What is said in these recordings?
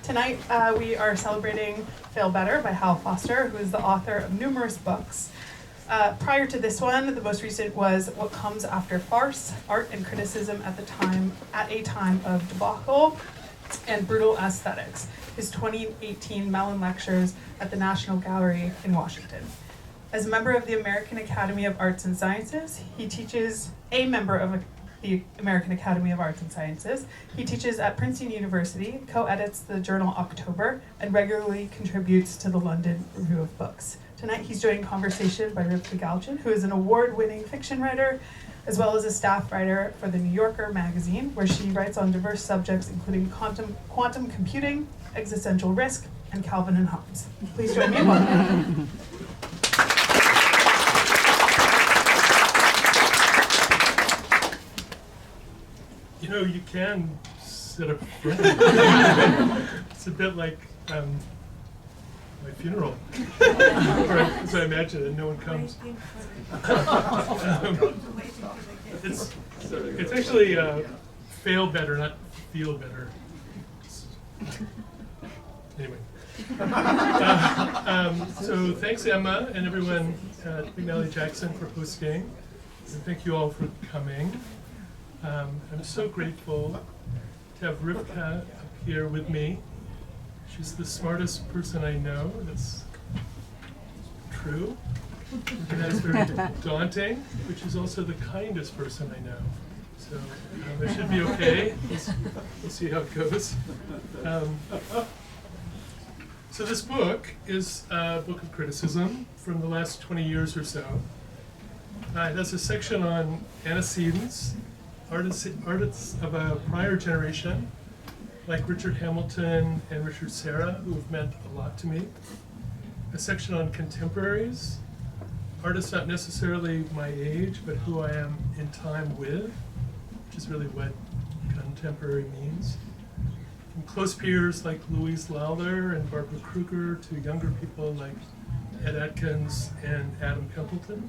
Tonight we are celebrating Fail Better by Hal Foster, who is the author of numerous books. Prior to this one, the most recent was What Comes After Farce, Art and Criticism at a Time of Debacle and Brutal Aesthetics, his 2018 Mellon Lectures at the National Gallery in Washington. As a member of the American Academy of Arts and Sciences, he teaches the American Academy of Arts and Sciences. He teaches at Princeton University, co-edits the journal October, and regularly contributes to the London Review of Books. Tonight he's joined conversation by Rivka Galchen, who is an award-winning fiction writer, as well as a staff writer for the New Yorker magazine, where she writes on diverse subjects including quantum computing, existential risk, and Calvin and Hobbes. Please join me in welcoming. You know, you can sit up front. It's a bit like my funeral, as I imagine, and no one comes. It's actually fail better, not feel better. Anyway. So thanks, Emma, and everyone at McNally Jackson for hosting. And thank you all for coming. I'm so grateful to have Rivka up here with me. She's the smartest person I know. That's true. And that is very daunting, but she's also the kindest person I know. So it should be okay. We'll see how it goes. So this book is a book of criticism from the last 20 years or so. It has a section on antecedents, artists of a prior generation, like Richard Hamilton and Richard Serra, who have meant a lot to me. A section on contemporaries, artists not necessarily my age, but who I am in time with, which is really what contemporary means. From close peers like Louise Lowther and Barbara Kruger to younger people like Ed Atkins and Adam Templeton.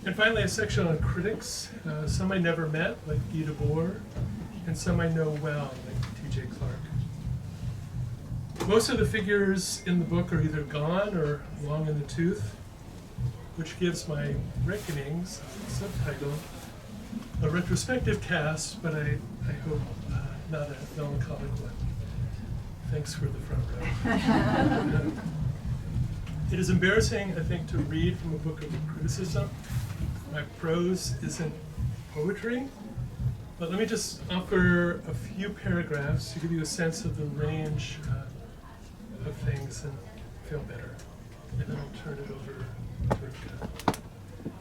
And finally, a section on critics, some I never met, like Guy Debord, and some I know well, like T.J. Clark. Most of the figures in the book are either gone or long in the tooth, which gives my Reckonings subtitle a retrospective cast, but I hope not a melancholic one. Thanks for the front row. It is embarrassing, I think, to read from a book of criticism. My prose isn't poetry, but let me just offer a few paragraphs to give you a sense of the range of things and feel better. And then I'll turn it over to Rivka.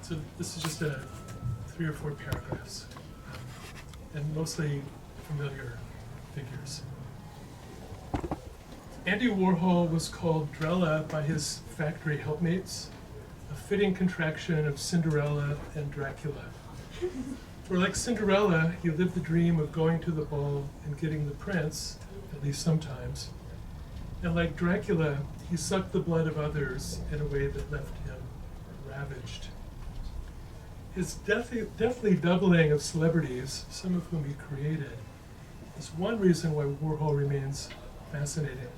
So this is just 3 or 4 paragraphs, and mostly familiar figures. Andy Warhol was called Drella by his factory helpmates, a fitting contraction of Cinderella and Dracula. For like Cinderella, he lived the dream of going to the ball and getting the prince, at least sometimes. And like Dracula, he sucked the blood of others in a way that left him ravaged. His deftly doubling of celebrities, some of whom he created, is one reason why Warhol remains fascinating.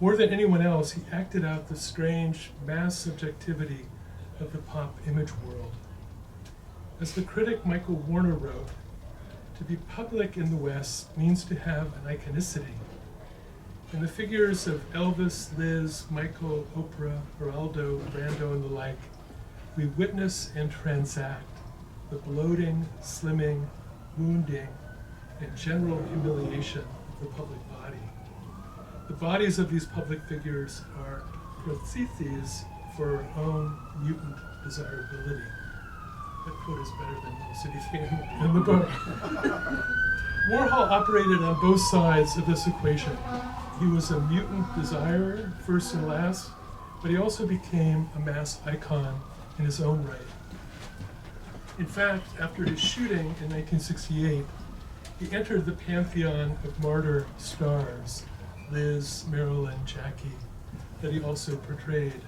More than anyone else, he acted out the strange mass subjectivity of the pop image world. As the critic Michael Warner wrote, to be public in the West means to have an iconicity. In the figures of Elvis, Liz, Michael, Oprah, Geraldo, Brando, and the like, we witness and transact the bloating, slimming, wounding, and general humiliation of the public body. The bodies of these public figures are prostheses for our own mutant desirability. That quote is better than most anything in the book. Warhol operated on both sides of this equation. He was a mutant desirer, first and last, but he also became a mass icon in his own right. In fact, after his shooting in 1968, he entered the pantheon of martyr stars, Liz, Marilyn, Jackie, that he also portrayed.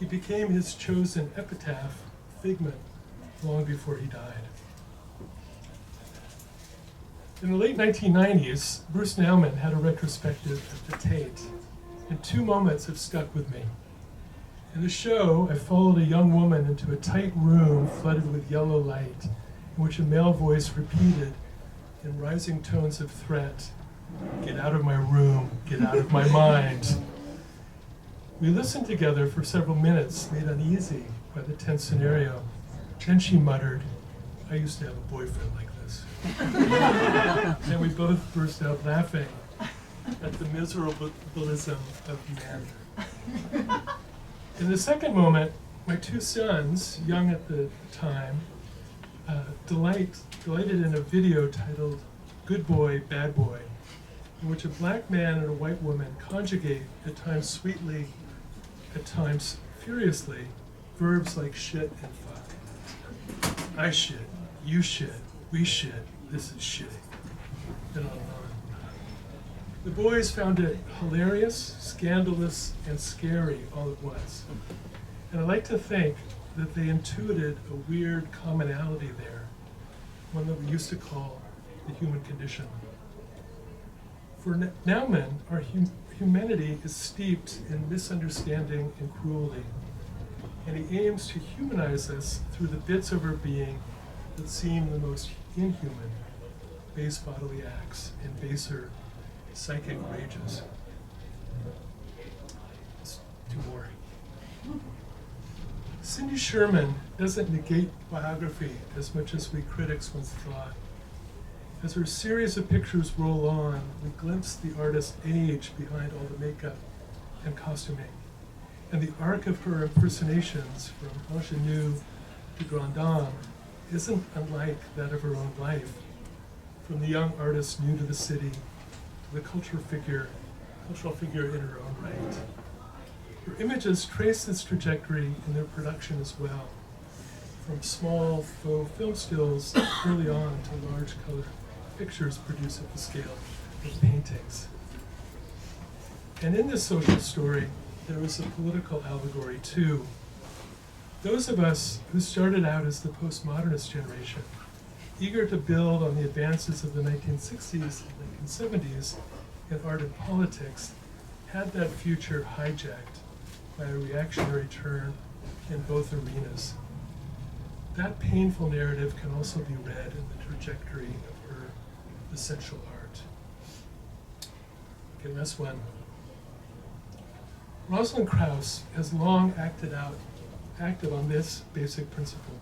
He became his chosen epitaph, Figment, long before he died. In the late 1990s, Bruce Nauman had a retrospective at the Tate, and two moments have stuck with me. In the show, I followed a young woman into a tight room flooded with yellow light, in which a male voice repeated in rising tones of threat, "Get out of my room, get out of my mind." We listened together for several minutes, made uneasy by the tense scenario. Then she muttered, "I used to have a boyfriend like this." And we both burst out laughing at the miserableism of man. In the second moment, my two sons, young at the time, delighted in a video titled "Good Boy, Bad Boy," in which a black man and a white woman conjugate, at times sweetly, at times furiously, verbs like shit and fuck. I shit, you shit, we shit, this is shitting, and on and on. The boys found it hilarious, scandalous, and scary all at once. And I like to think that they intuited a weird commonality there, one that we used to call the human condition. For Nauman, our humanity is steeped in misunderstanding and cruelty, and he aims to humanize us through the bits of our being that seem the most inhuman, base bodily acts and baser psychic rages. Let's do more. Cindy Sherman doesn't negate biography as much as we critics once thought. As her series of pictures roll on, we glimpse the artist's age behind all the makeup and costuming. And the arc of her impersonations, from ingenue to grande dame, isn't unlike that of her own life. From the young artist new to the city, to the cultural figure in her own right. Her images trace this trajectory in their production as well, from small faux film stills early on to large color pictures produced at the scale of paintings. And in this social story, there is a political allegory too. Those of us who started out as the postmodernist generation, eager to build on the advances of the 1960s and 1970s in art and politics, had that future hijacked by a reactionary turn in both arenas. That painful narrative can also be read in the trajectory of her essential art. Okay, last one. Rosalind Krauss has long acted on this basic principle.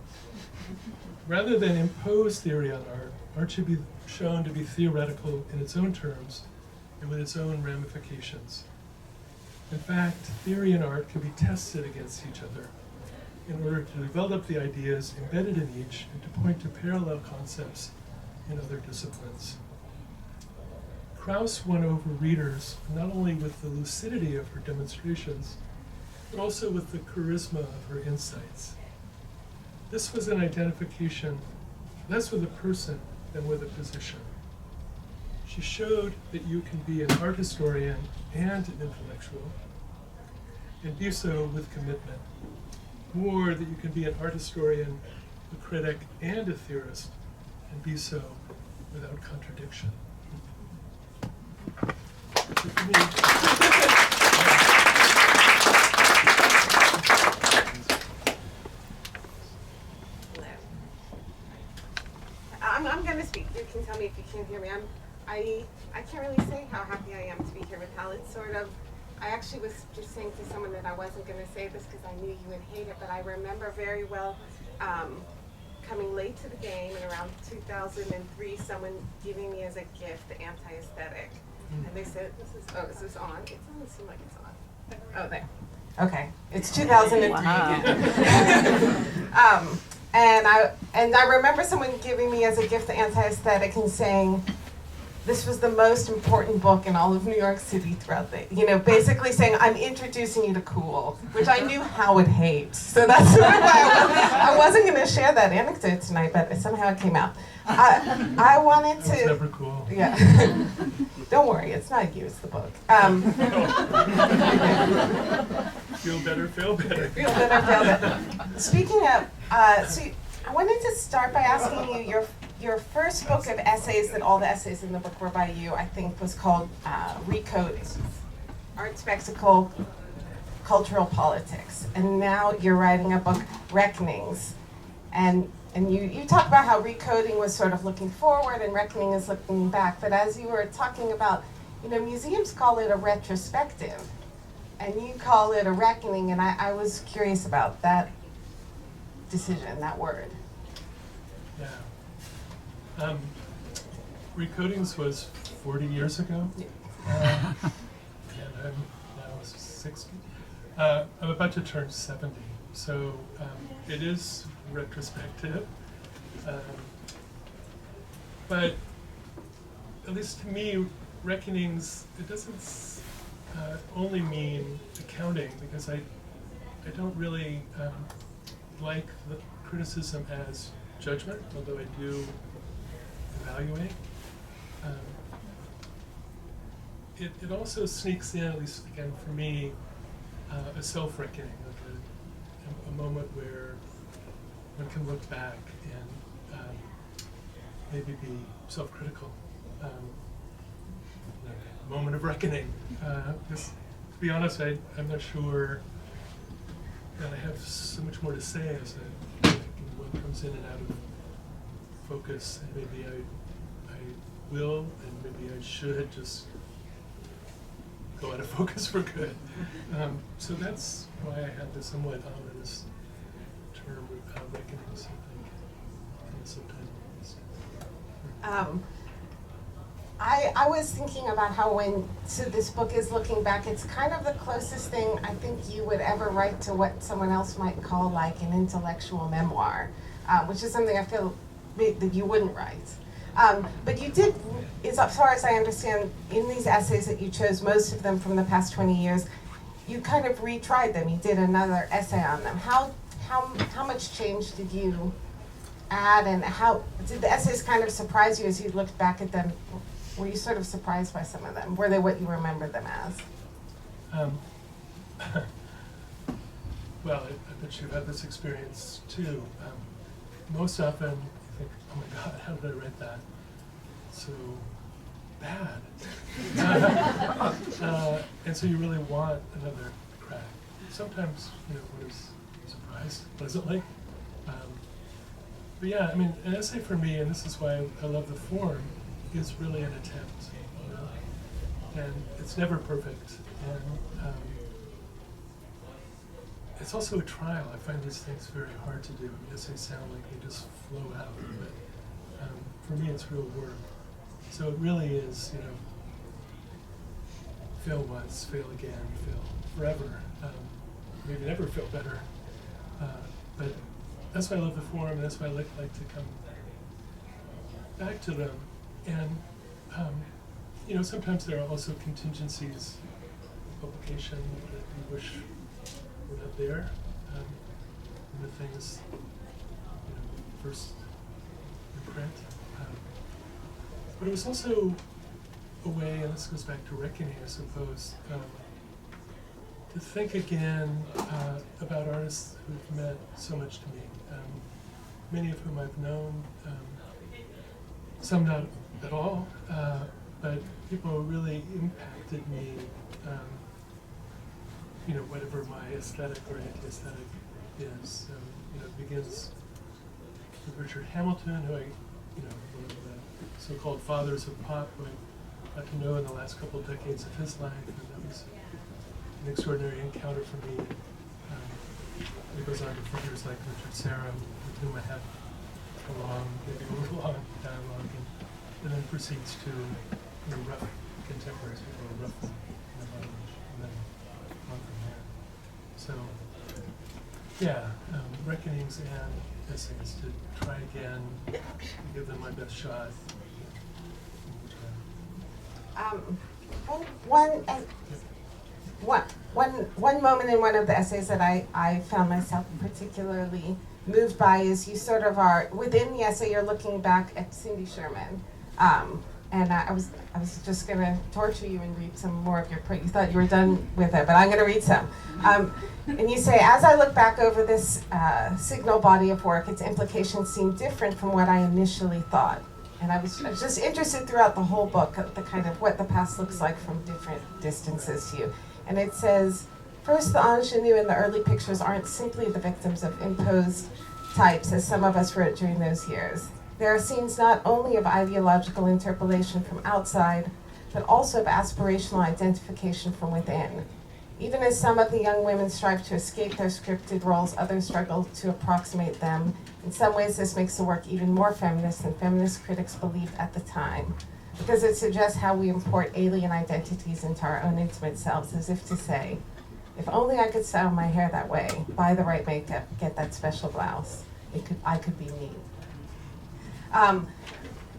Rather than impose theory on art, art should be shown to be theoretical in its own terms and with its own ramifications. In fact, theory and art can be tested against each other in order to develop the ideas embedded in each and to point to parallel concepts in other disciplines. Krauss won over readers not only with the lucidity of her demonstrations, but also with the charisma of her insights. This was an identification less with a person than with a position. She showed that you can be an art historian and an intellectual, and do so with commitment. More, that you can be an art historian, a critic, and a theorist, and be so without contradiction. That's it for me. I'm going to speak. You can tell me if you can't hear me. I can't really say how happy I am to be here with Hal. It's sort of, I actually was just saying to someone that I wasn't going to say this because I knew you would hate it, but I remember very well coming late to the game in around 2003, someone giving me as a gift the anti-aesthetic. And they said, is this on? It doesn't seem like it's on. Oh, there. Okay. It's 2003 Wow. again. And I remember someone giving me as a gift the anti-aesthetic and saying, this was the most important book in all of New York City throughout the, basically saying, I'm introducing you to cool, which I knew Hal would hate. So that's sort of why I wasn't going to share that anecdote tonight, but somehow it came out. I wanted to. That's never cool. Yeah. Don't worry, it's not you, it's the book. Feel better, feel better. Feel better, feel better. Speaking of, so I wanted to start by asking you your first book of essays, that all the essays in the book were by you, I think was called Recodings, Art, Spectacle, Cultural Politics. And now you're writing a book, Reckonings. And you talk about how Recoding was sort of looking forward and Reckoning is looking back. But as you were talking about, museums call it a retrospective. And you call it a reckoning. And I was curious about that decision, that word. Yeah. Recodings was 40 years ago. Yeah. And I'm now 60. I'm about to turn 70. So it is retrospective. But at least to me, Reckonings, it doesn't only mean accounting, because I don't really like the criticism as judgment, although I do evaluate. It also sneaks in, at least again for me, a self-reckoning, like a moment where one can look back and maybe be self-critical. A moment of reckoning. Because to be honest, I'm not sure that I have so much more to say as one comes in and out of focus, and maybe I will, and maybe I should just go out of focus for good. So that's why I had this somewhat ominous term, reckonings, I think, in the subtitle. I was thinking about how so this book is looking back, it's kind of the closest thing I think you would ever write to what someone else might call like an intellectual memoir, which is something I feel that you wouldn't write. But you did, as far as I understand, in these essays that you chose, most of them from the past 20 years, you kind of retried them. You did another essay on them. How much change did you add, and how did the essays kind of surprise you as you looked back at them? Were you sort of surprised by some of them? Were they what you remember them as? Well, I bet you've had this experience too. Most often you think, oh my God, how did I write that? So bad. And so you really want another crack. Sometimes, one is surprised pleasantly. But yeah, I mean, an essay for me, and this is why I love the form, is really an attempt, and it's never perfect, and it's also a trial. I find these things very hard to do. Essays sound like they just flow out, but for me it's real work. So it really is, fail once, fail again, fail forever. Maybe never feel better, but that's why I love the forum, and that's why I like to come back to them. And sometimes there are also contingencies of publication that you wish were not there. And the things, first in print. But it was also a way, and this goes back to Reckoning, I suppose, to think again about artists who've meant so much to me. Many of whom I've known, some not at all, but people who really impacted me, whatever my aesthetic or anti-aesthetic is. It begins with Richard Hamilton, who one of the so-called fathers of pop, who I got to know in the last couple of decades of his life, and that was an extraordinary encounter for me. It goes on to figures like Richard Serra, with whom I had a long, maybe overlong dialogue, and then proceeds to rough contemporaries, people rough them in the language, and then on from there. So, yeah, Reckonings and essays to try again, give them my best shot. One moment in one of the essays that I found myself particularly moved by is you sort of are, within the essay you're looking back at Cindy Sherman, And I was just gonna torture you and read some more of your print. You thought you were done with it, but I'm gonna read some. And you say, as I look back over this signal body of work, its implications seem different from what I initially thought. And I was just interested throughout the whole book, the kind of what the past looks like from different distances to you. And it says, first, the ingenue in the early pictures aren't simply the victims of imposed types, as some of us wrote during those years. There are scenes not only of ideological interpolation from outside, but also of aspirational identification from within. Even as some of the young women strive to escape their scripted roles, others struggle to approximate them. In some ways, this makes the work even more feminist than feminist critics believed at the time, because it suggests how we import alien identities into our own intimate selves, as if to say, if only I could style my hair that way, buy the right makeup, get that special blouse, I could be me.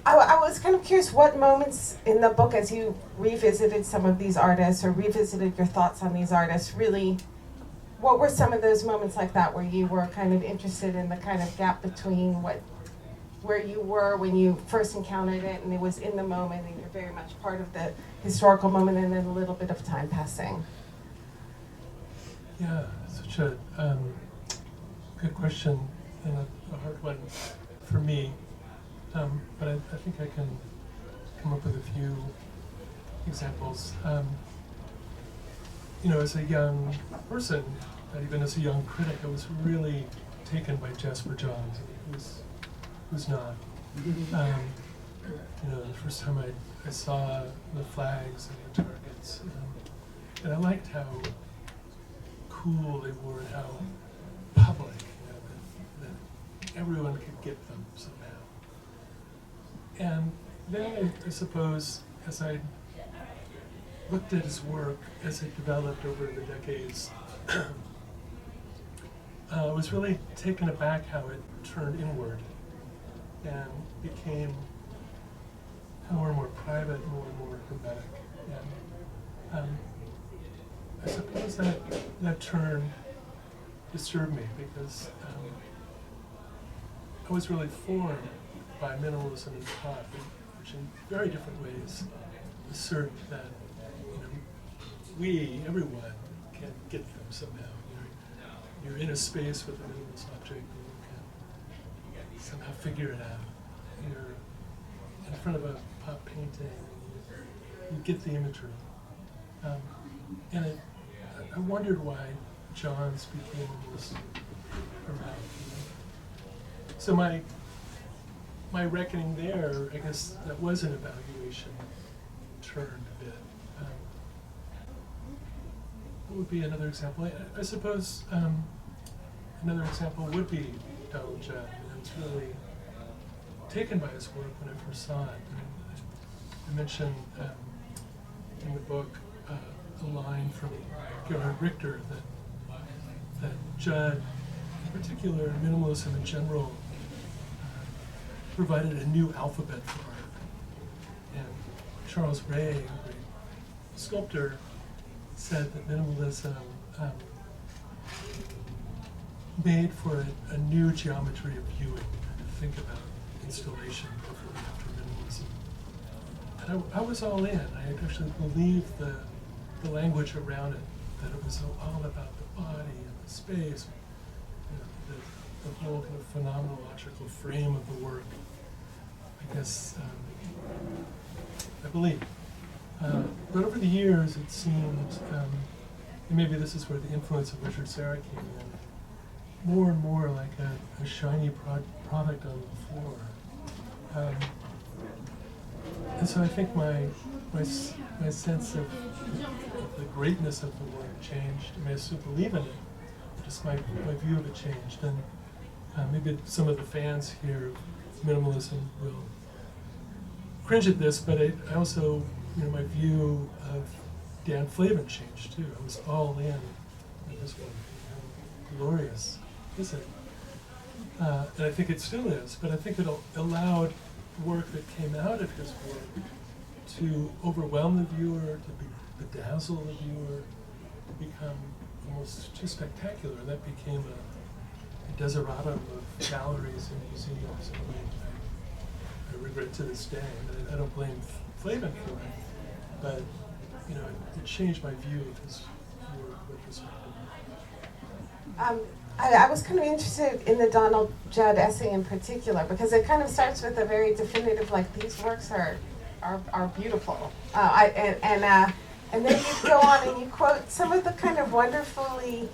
I was kind of curious what moments in the book, as you revisited some of these artists or revisited your thoughts on these artists, really, what were some of those moments like that where you were kind of interested in the kind of gap between where you were when you first encountered it and it was in the moment and you're very much part of the historical moment, and then a little bit of time passing? Yeah, such a good question and a hard one for me. But I think I can come up with a few examples. As a young person, even as a young critic, I was really taken by Jasper Johns. Who's not? The first time I saw the flags and the targets, and I liked how cool they were and how public, that everyone could get them somehow. And then I suppose, as I looked at his work, as it developed over the decades, I was really taken aback how it turned inward and became more and more private, more and more hermetic. And I suppose that turn disturbed me because I was really formed by minimalism and pop, which in very different ways assert that everyone can get them somehow. You're in a space with a minimalist object and you can somehow figure it out. You're in front of a pop painting, you get the imagery. And I wondered why Johns became this around. So my reckoning there, I guess that was an evaluation, turned a bit. What would be another example? I suppose another example would be Donald Judd. I was really taken by his work when I first saw it. I mentioned in the book a line from Gerhard Richter that Judd, in particular, and minimalism in general, provided a new alphabet for art. And Charles Ray, a great sculptor, said that minimalism made for a new geometry of viewing, to think about installation before and after minimalism. And I was all in. I actually believed the language around it, that it was all about the body and the space, the whole kind of phenomenological frame of the work. I guess I believe. But over the years, it seemed, and maybe this is where the influence of Richard Serra came in, more and more like a shiny product on the floor. And so I think my sense of the greatness of the work changed. I mean, I still believe in it, just my view of it changed. And maybe some of the fans here of minimalism will cringe at this, but I also, my view of Dan Flavin changed too. I was all in with this one. Glorious, is it? And I think it still is, but I think it allowed work that came out of his work to overwhelm the viewer, to bedazzle the viewer, to become almost too spectacular. That became a desideratum of galleries and museums in a way I I regret to this day. And I don't blame Flavin for it, but it changed my view of his work with respect to I was kind of interested in the Donald Judd essay in particular because it kind of starts with a very definitive, like, these works are beautiful. And then you go on and you quote some of the kind of wonderfully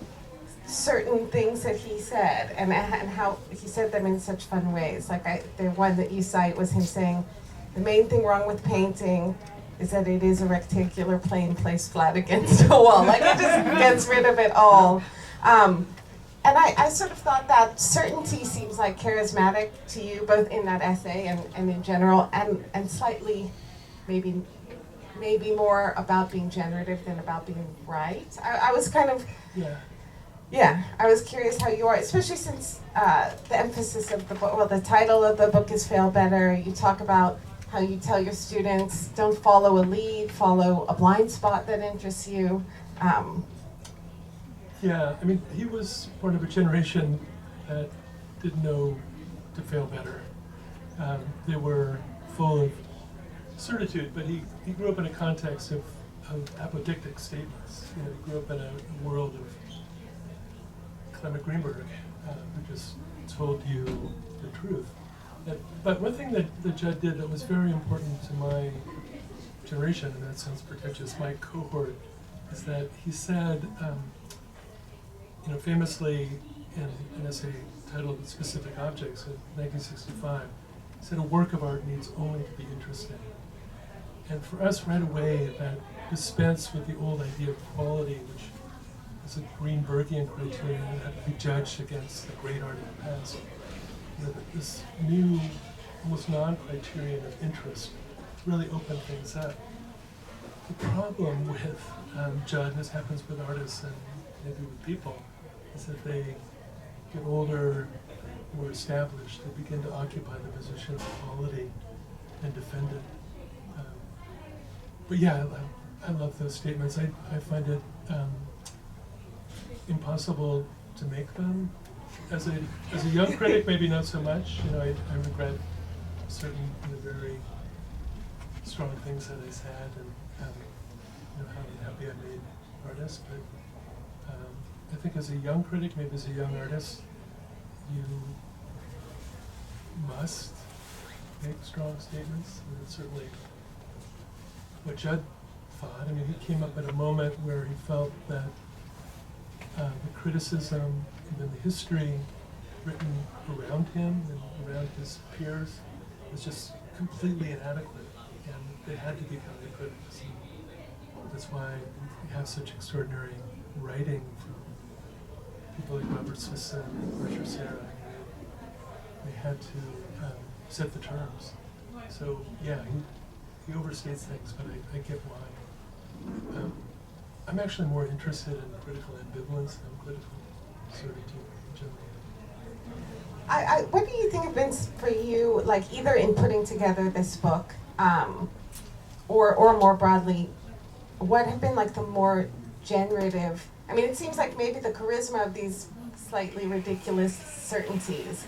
certain things that he said and how he said them in such fun ways. Like the one that you cite was him saying, the main thing wrong with painting is that it is a rectangular plane placed flat against a wall. Like it just gets rid of it all. And I sort of thought that certainty seems like charismatic to you, both in that essay and in general, and slightly maybe more about being generative than about being right. I was kind of, I was curious how you are, especially since the emphasis of the book, well, the title of the book is Fail Better. You talk about how you tell your students, don't follow a lead, follow a blind spot that interests you. Yeah, I mean, he was part of a generation that didn't know to fail better. They were full of certitude, but he grew up in a context of apodictic statements. He grew up in a world of Clement Greenberg, who just told you the truth. But one thing that Judd did that was very important to my generation, and that sounds pretentious, my cohort, is that he said, famously in an essay titled Specific Objects in 1965, he said a work of art needs only to be interesting. And for us right away, that dispensed with the old idea of quality, which is a Greenbergian criterion that had to be judged against the great art of the past. This new, almost non-criterion of interest really opened things up. The problem with Judd, and this happens with artists and maybe with people, is that they get older, more established, they begin to occupy the position of quality and defend it. But yeah, I love those statements. I find it impossible to make them. As a young critic, maybe not so much. I regret certain very strong things that I said and how unhappy I made artists. But I think as a young critic, maybe as a young artist, you must make strong statements. And it's certainly what Judd thought. I mean, he came up at a moment where he felt that the criticism, even the history written around him and around his peers, was just completely inadequate, and they had to be counter-critics. That's why we have such extraordinary writing from people like Robert Sisson and Roger Serra. They had to set the terms. So yeah, he overstates things, but I get why. I'm actually more interested in critical ambivalence than critical certitude in general. What do you think have been for you, like either in putting together this book, or more broadly, what have been like the more generative? I mean, it seems like maybe the charisma of these slightly ridiculous certainties,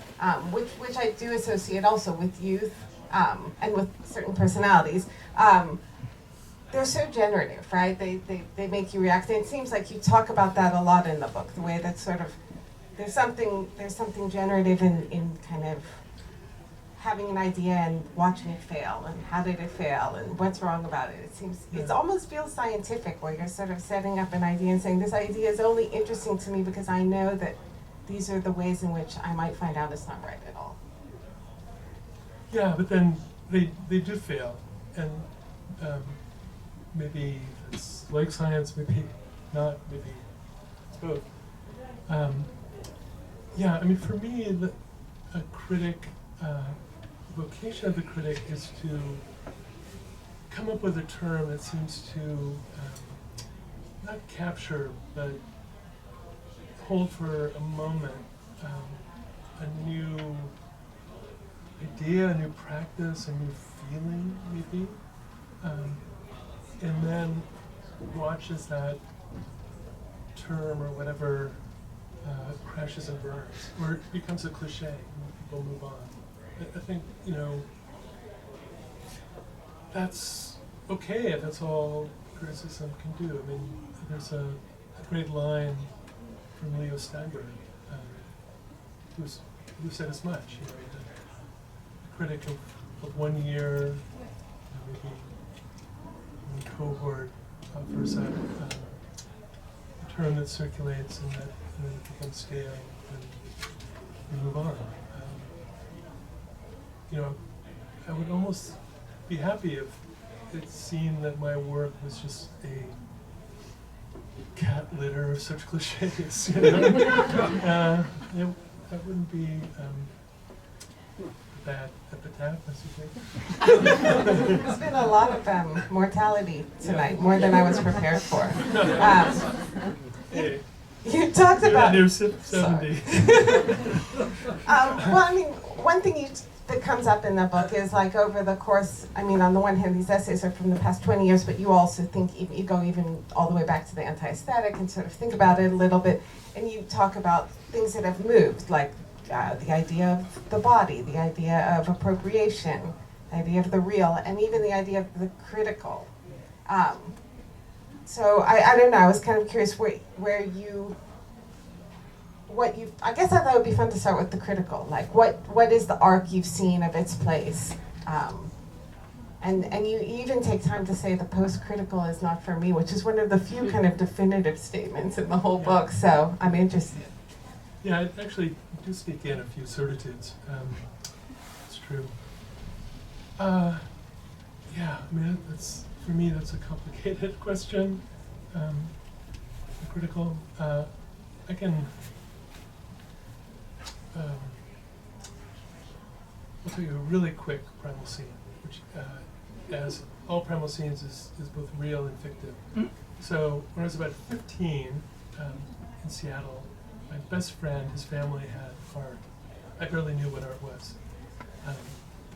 which I do associate also with youth and with certain personalities. They're so generative, right? They make you react. And it seems like you talk about that a lot in the book, the way that sort of there's something generative in kind of having an idea and watching it fail, and how did it fail, and what's wrong about it. It seems it almost feels scientific, where you're sort of setting up an idea and saying, this idea is only interesting to me because I know that these are the ways in which I might find out it's not right at all. Yeah, but then they do fail, and maybe it's like science, maybe not, maybe it's both. Yeah, I mean, for me, a critic, vocation of the critic is to come up with a term that seems to not capture, but hold for a moment a new idea, a new practice, a new feeling, maybe. And then watch as that term or whatever crashes and burns, or it becomes a cliche and people move on. I think, that's okay if that's all criticism can do. I mean, there's a great line from Leo Steinberg, who said as much. You know, a critic of 1 year, maybe one cohort offers a term that circulates and then it becomes stale and we move on. You know, I would almost be happy if it seemed that my work was just a cat litter of such cliches. You know? That wouldn't be a bad epitaph, I suppose. There's been a lot of mortality tonight, more than I was prepared for. Hey, You talked you're about. near 70. Well, I mean, one thing that comes up in the book is like over the course, I mean, on the one hand, these essays are from the past 20 years, but you also think, you go even all the way back to the anti-aesthetic and sort of think about it a little bit, and you talk about things that have moved, like the idea of the body, the idea of appropriation, the idea of the real, and even the idea of the critical. So I don't know, I was kind of curious where you, I guess I thought it would be fun to start with the critical, like what is the arc you've seen of its place? And you even take time to say the post-critical is not for me, which is one of the few kind of definitive statements in the whole book, so I'm interested. Yeah, I actually do speak in a few certitudes. It's true. Yeah, I mean, for me, that's a complicated question. Critical. I can. I'll tell you a really quick primal scene, which, as all primal scenes, is both real and fictive. So when I was about 15 in Seattle, my best friend, his family had art. I barely knew what art was.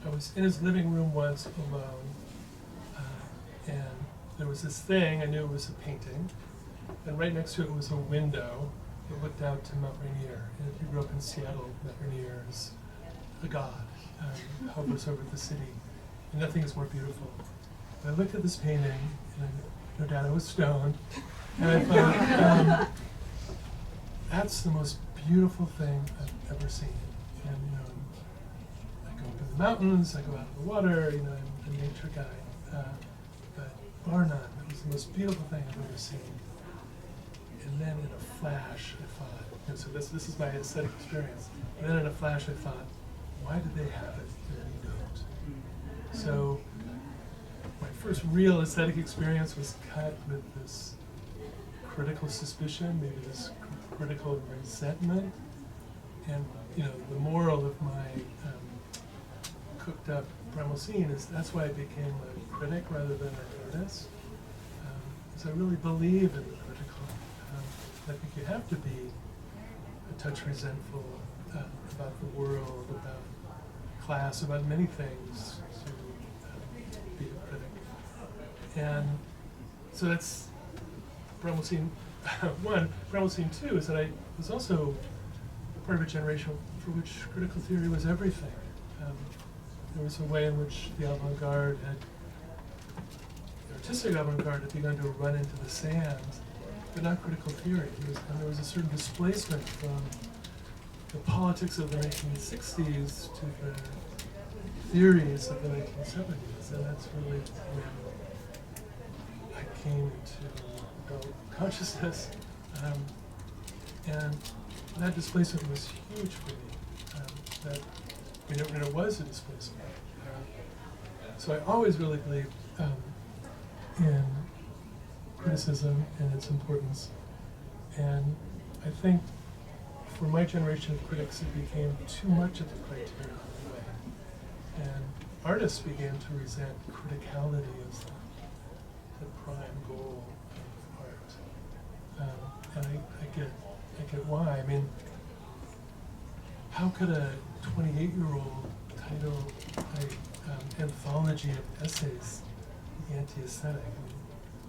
I was in his living room once alone, and there was this thing, I knew it was a painting, and right next to it was a window that looked out to Mount Rainier. And if you grew up in Seattle, Mount Rainier is a god, hovers over the city, and nothing is more beautiful. And I looked at this painting, and no doubt I was stoned, and I thought, that's the most beautiful thing I've ever seen. And you know, I go up in the mountains, I go out in the water, you know, I'm a nature guy. But bar none, it was the most beautiful thing I've ever seen. And then in a flash, I thought, you know, so this is my aesthetic experience. And then in a flash, I thought, why do they have it and we don't? So my first real aesthetic experience was cut with this critical suspicion, maybe this critical resentment. And you know, the moral of my cooked up primal scene is that's why I became a critic rather than an artist. Because I really believe in the critical. I think you have to be a touch resentful about the world, about class, about many things to be a critic. And so that's primal scene one. Primal scene two is that I was also part of a generation for which critical theory was everything. There was a way in which the avant-garde the artistic avant-garde had begun to run into the sand, but not critical theory. There was a certain displacement from the politics of the 1960s to the theories of the 1970s, and that's really when I came into adult consciousness. And that displacement was huge for me. And it was a displacement. So I always really believed in criticism and its importance. And I think for my generation of critics, it became too much of a criterion in a way. And artists began to resent criticality as the prime goal of art. And I get why. I mean, how could a 28-year-old title an anthology of essays be anti-aesthetic? I mean,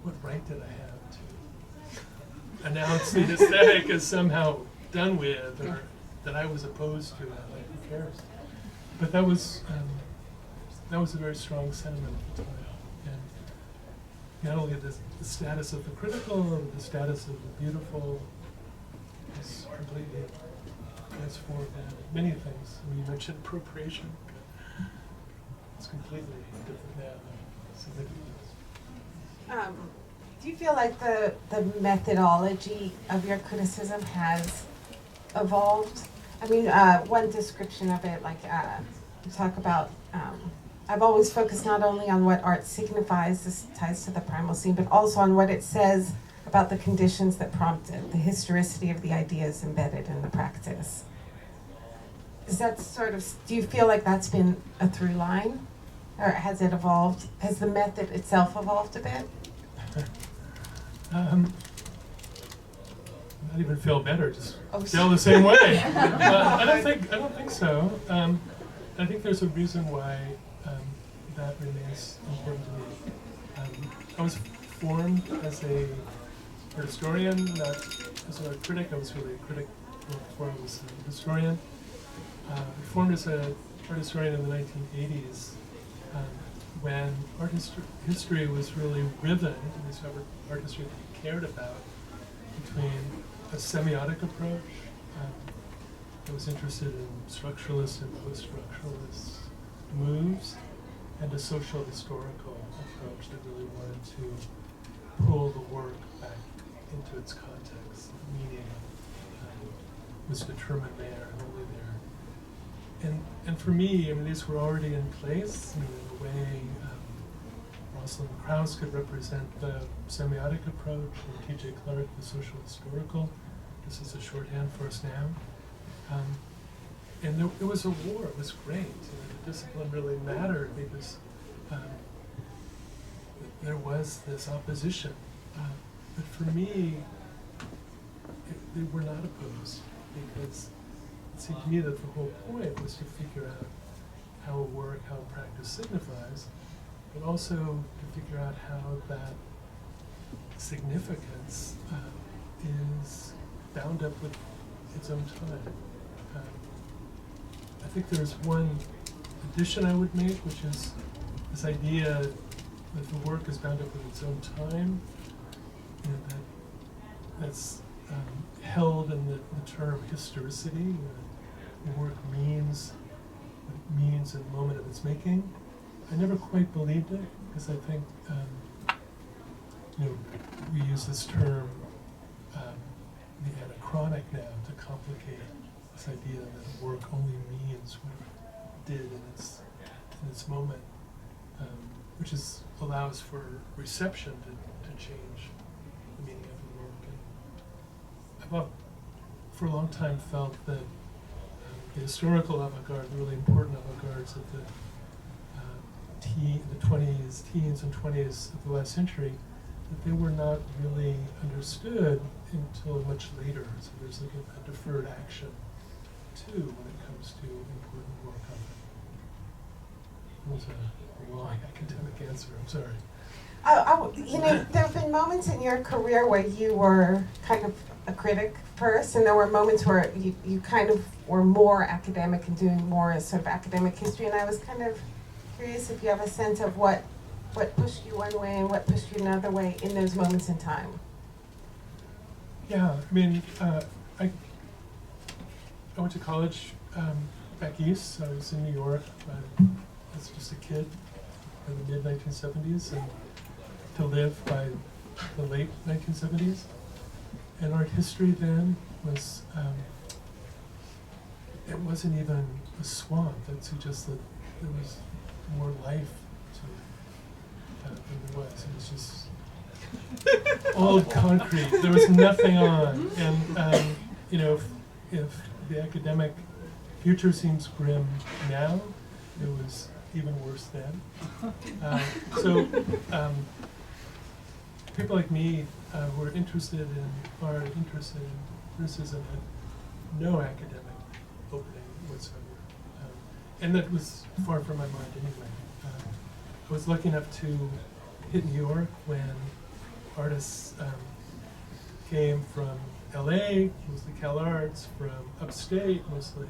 what right did I have to announce the aesthetic as somehow done with, or that I was opposed to it? Like, who cares? But that was a very strong sentiment at the time. not only the status of the critical, but the status of the beautiful is completely transformed many things. I mean, you mentioned appropriation, but it's completely different now than significance. Do you feel like the methodology of your criticism has evolved? I mean, one description of it, like you talk about, I've always focused not only on what art signifies, this ties to the primal scene, but also on what it says about the conditions that prompt it, the historicity of the ideas embedded in the practice. Is that sort of, do you feel like that's been a through line? Or has it evolved? Has the method itself evolved a bit? Not even feel better, just feel the same way. I don't think so. I think there's a reason why that remains important to me. I was formed as a art historian, not as an art critic. I was really a critic before I was a historian. Formed as an art historian in the 1980s, when art history was really riven, at least art history that you cared about, between a semiotic approach that was interested in structuralist and post-structuralist moves, and a social historical approach that really wanted to pull the work back into its context. Meaning was determined there, and only there. And for me, I mean, these were already in place. I mean, in a way, Rosalind Krauss could represent the semiotic approach, and T.J. Clark the social historical. This is a shorthand for us now. And there was a war. It was great. The discipline really mattered because there was this opposition. But for me, they were not opposed, because it seemed to me that the whole point was to figure out how a work, how a practice signifies, but also to figure out how that significance is bound up with its own time. I think there's one addition I would make, which is this idea that the work is bound up with its own time, and that's held in the term historicity. The work means what it means in the moment of its making. I never quite believed it, because I think we use this term, the anachronic now, to complicate this idea that work only means what it did in its moment, which allows for reception to change the meaning of the work. And I've for a long time felt that the historical avant-garde, the really important avant-gardes of the teens and 20s of the last century, that they were not really understood until much later. So there's like a deferred action too when it comes to important work on it. It was a long academic answer, I'm sorry. There have been moments in your career where you were kind of a critic first, and there were moments where you kind of were more academic and doing more sort of academic history, and I was kind of curious if you have a sense of what pushed you one way and what pushed you another way in those moments in time. Yeah, I mean, I went to college back east. I was in New York as just a kid in the mid-1970s, and to live by the late 1970s. And art history then was, it wasn't even a swamp. That suggests that there was more life to it than there was. It was just old concrete. There was nothing on. And, if the academic future seems grim now, it was even worse then. So people like me who are interested in art, interested in criticism, had no academic opening whatsoever. And that was far from my mind anyway. I was lucky enough to hit New York when artists came from LA, mostly Cal Arts, from upstate, mostly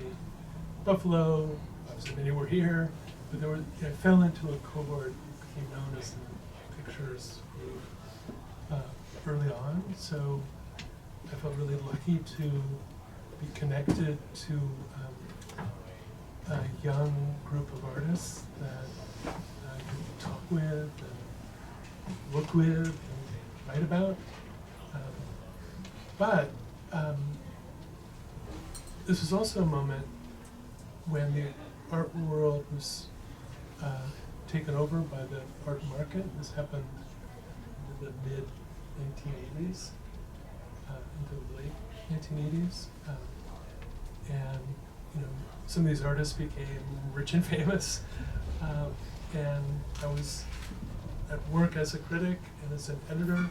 Buffalo. Obviously many were here, but I fell into a cohort that became known as the pictures early on, so I felt really lucky to be connected to a young group of artists that I could talk with and work with and write about. But this was also a moment when the art world was taken over by the art market. This happened in the mid-1980s, into the late 1980s. And some of these artists became rich and famous. And I was at work as a critic and as an editor,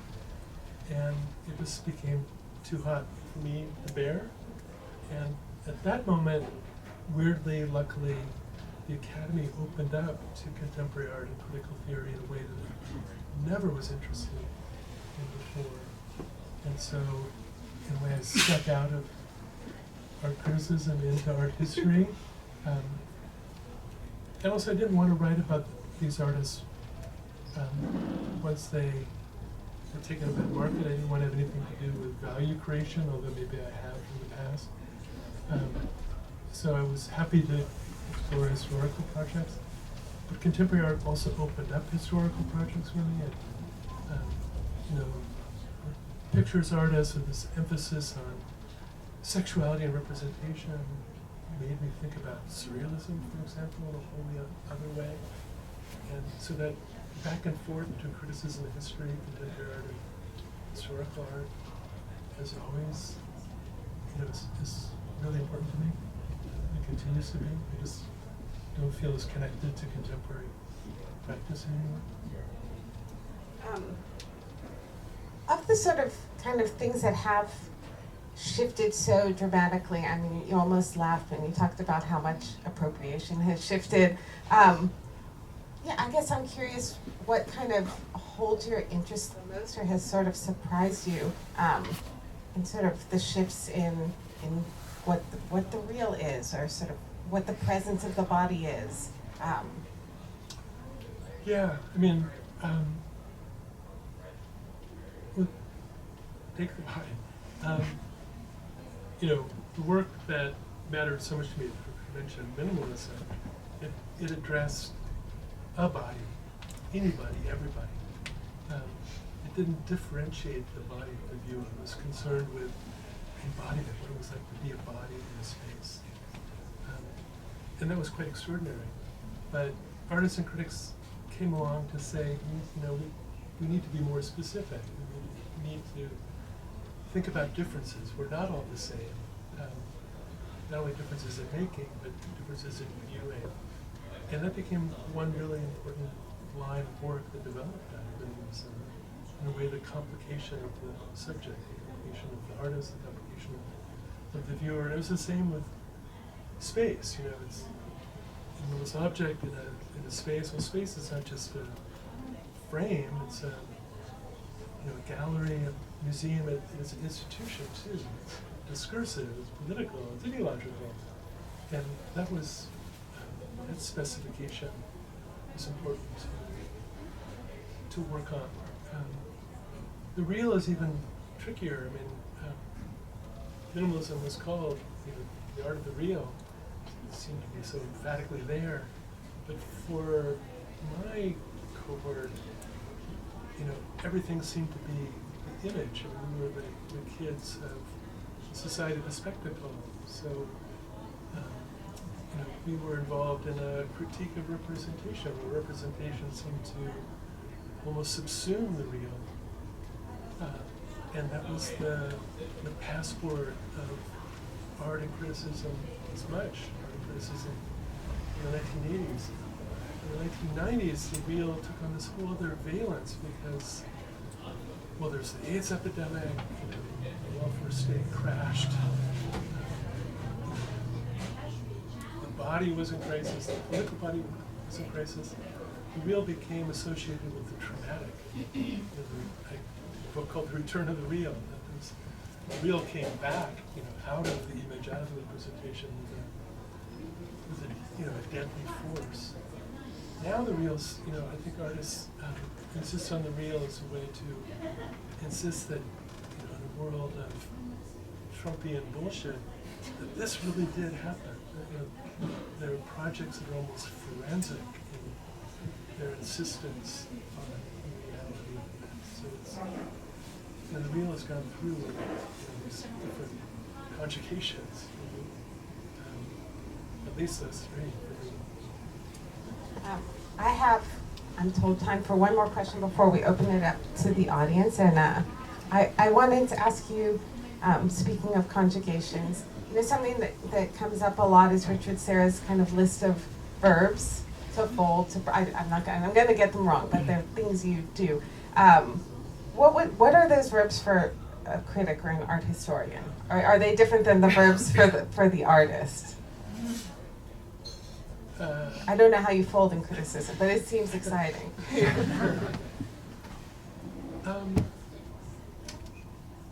and it just became too hot for me to bear. And at that moment, weirdly, luckily, the Academy opened up to contemporary art and critical theory in a way that I never was interested in before. And so, in a way, I stepped out of art criticism into art history. And also, I didn't want to write about these artists once they were taken over the market. I didn't want to have anything to do with value creation, although maybe I have in the past. So I was happy to explore historical projects, but contemporary art also opened up historical projects for me. And, pictures artists with this emphasis on sexuality and representation made me think about surrealism, for example, in a wholly other way. And so that back and forth between criticism and history, contemporary art and historical art, as always, is really important to me. It continues to be. I just don't feel as connected to contemporary practice anymore. Of the sort of kind of things that have shifted so dramatically, I mean, you almost laughed when you talked about how much appropriation has shifted. Yeah, I guess I'm curious what kind of holds your interest the most or has sort of surprised you in sort of the shifts in what the real is, or sort of what the presence of the body is. Yeah, I mean, take the body. The work that mattered so much to me for convention minimalism, it addressed a body, anybody, everybody. It didn't differentiate the body of the viewer. It was concerned with embodiment, what it was like to be a body in a space. And that was quite extraordinary. But artists and critics came along to say, we need to be more specific. We need to think about differences. We're not all the same. Not only differences in making, but differences in viewing. And that became one really important line of work that developed out of minimalism. In a way, the complication of the subject, the complication of the artist, the complication of the viewer. And it was the same with space. It's this object in a space. Well, space is not just a frame. It's a gallery, a museum. It's an institution too. It's discursive. It's political. It's ideological. And that was that specification is important to work on. The real is even trickier. I mean, minimalism was called the art of the real. It seemed to be so emphatically there. But for my cohort, everything seemed to be the image. We were the kids of the Society of the Spectacle. So, we were involved in a critique of representation, where representation seemed to almost subsume the real. And that was the passport of art and criticism as much, art and criticism in the 1980s. In the 1990s, the real took on this whole other valence because, there's the AIDS epidemic, the welfare state crashed, the body was in crisis, the political body was in crisis. The real became associated with the traumatic. A book called The Return of the Real. The real came back, out of the image, out of the representation with a deadly force. now the reels, I think artists insist on the reel as a way to insist that, in a world of Trumpian bullshit, that this really did happen. There are projects that are almost forensic in their insistence on the reality of that. So it's, the reel has gone through these different conjugations. At least those three. I'm told, time for one more question before we open it up to the audience. And I wanted to ask you, speaking of conjugations, something that comes up a lot is Richard Serra's kind of list of verbs. To fold, I'm going to get them wrong, but they're things you do. What are those verbs for a critic or an art historian? Are they different than the verbs for the artist? I don't know how you fold in criticism, but it seems exciting.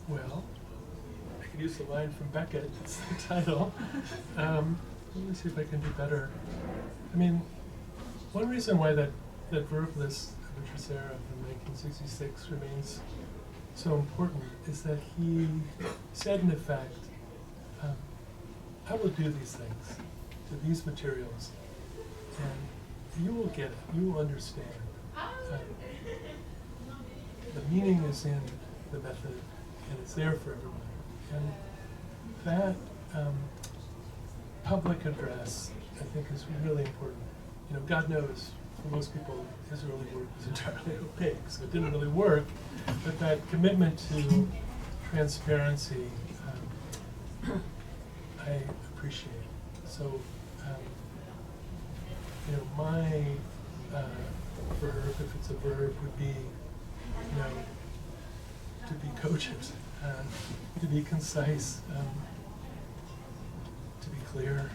Well, I could use the line from Beckett. It's the title. Let me see if I can do better. I mean, one reason why that verb list of Richard Serra from 1966 remains so important is that he said, in effect, I will do these things to these materials, and you will get it, you will understand. The meaning is in the method, and it's there for everyone. And that public address, I think, is really important. God knows, for most people, his early work was entirely opaque, so it didn't really work. But that commitment to transparency, I appreciate. So, my verb, if it's a verb, would be, to be cogent, to be concise, to be clear.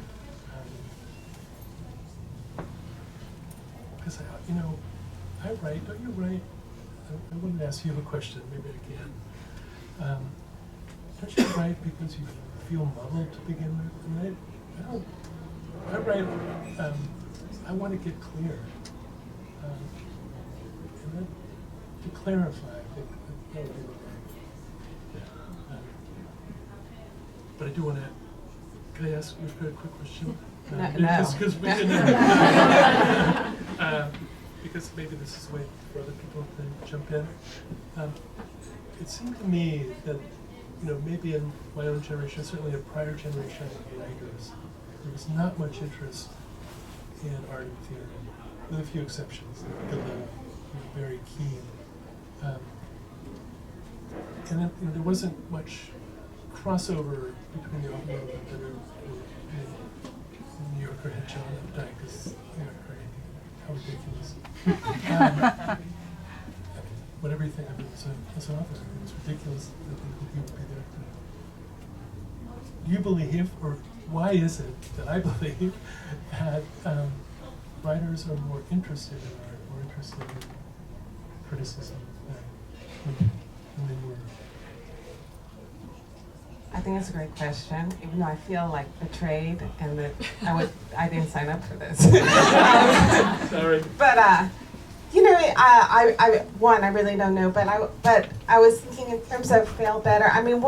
Because I write, don't you write? I wouldn't ask you a question, maybe I can. Don't you write because you feel muddled to begin with? And I write, I want to get clear. And then to clarify, I think that would be the way. But I do want to, can I ask you a quick question? No. Because we didn't. Because maybe this is a way for other people to jump in. It seemed to me that, maybe in my own generation, certainly a prior generation of writers, there was not much interest in art and theater, with a few exceptions. Billy, very keen. And then, there wasn't much crossover between the art world and New Yorker had John Updike because how ridiculous. Whatever you think of it as an author, it was ridiculous that he would be there. Do you believe, or why is it that I believe that writers are more interested in art, more interested in criticism than they were? I think it's a great question, even though I feel like betrayed and that I didn't sign up for this. Sorry. But I really don't know. But I was thinking in terms of fail better. I mean,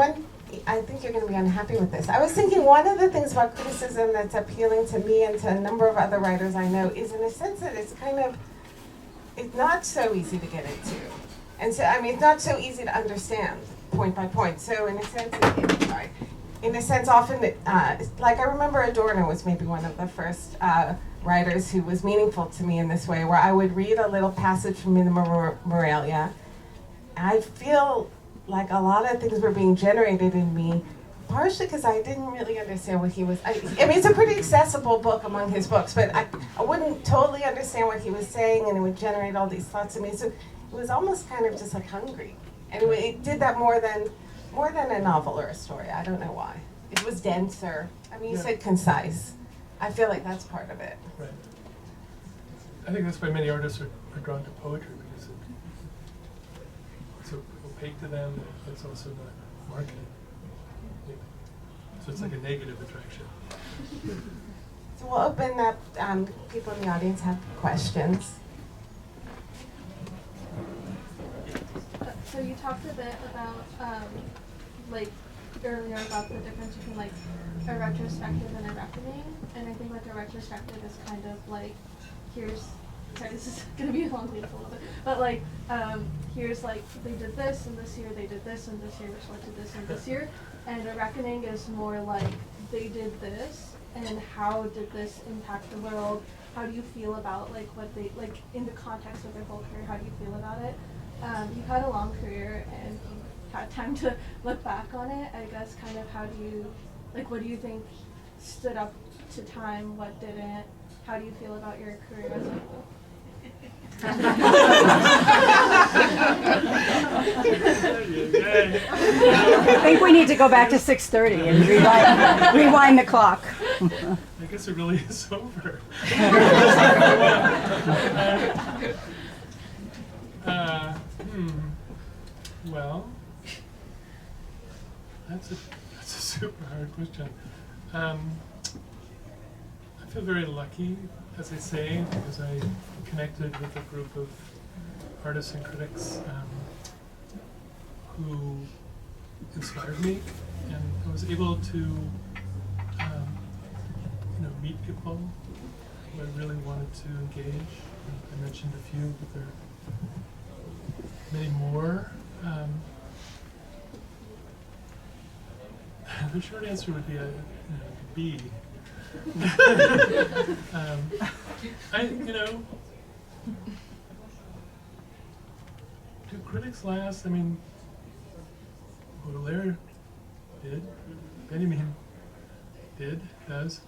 I think you're going to be unhappy with this. I was thinking one of the things about criticism that's appealing to me and to a number of other writers I know is in a sense that it's not so easy to get into. And so, it's not so easy to understand point by point. So in a sense, often, like I remember Adorno was maybe one of the first writers who was meaningful to me in this way, where I would read a little passage from Minima Moralia. I feel like a lot of things were being generated in me, partially because I didn't really understand what he was. It's a pretty accessible book among his books, but I wouldn't totally understand what he was saying, and it would generate all these thoughts in me. So it was almost kind of just like hungry. And it did that more than a novel or a story. I don't know why. It was denser. You said concise. I feel like that's part of it. Right. I think that's why many artists are drawn to poetry, because it's opaque to them, and it's also not marketed. So it's like a negative attraction. So we'll open up, people in the audience have questions. So you talked a bit about, like, earlier about the difference between, like, a retrospective and a reckoning. And I think, like, a retrospective is kind of like, here's, sorry, this is going to be a long lead a little bit, but, like, here's, like, they did this, and this year they did this, and this year which led to this, and this year. And a reckoning is more like, they did this, and how did this impact the world? How do you feel about, like, what they, like, in the context of their whole career, how do you feel about it? You've had a long career, and you've had time to look back on it. I guess kind of how do you, like, what do you think stood up to time, what didn't? How do you feel about your career as a whole? I think we need to go back to 6:30 and rewind the clock. I guess it really is over. Well, that's a super hard question. I feel very lucky, as I say, because I connected with a group of artists and critics who inspired me, and I was able to meet people who I really wanted to engage. I mentioned a few, but there are many more. The short answer would be a B. Do critics last? I mean, Baudelaire did, Benjamin does.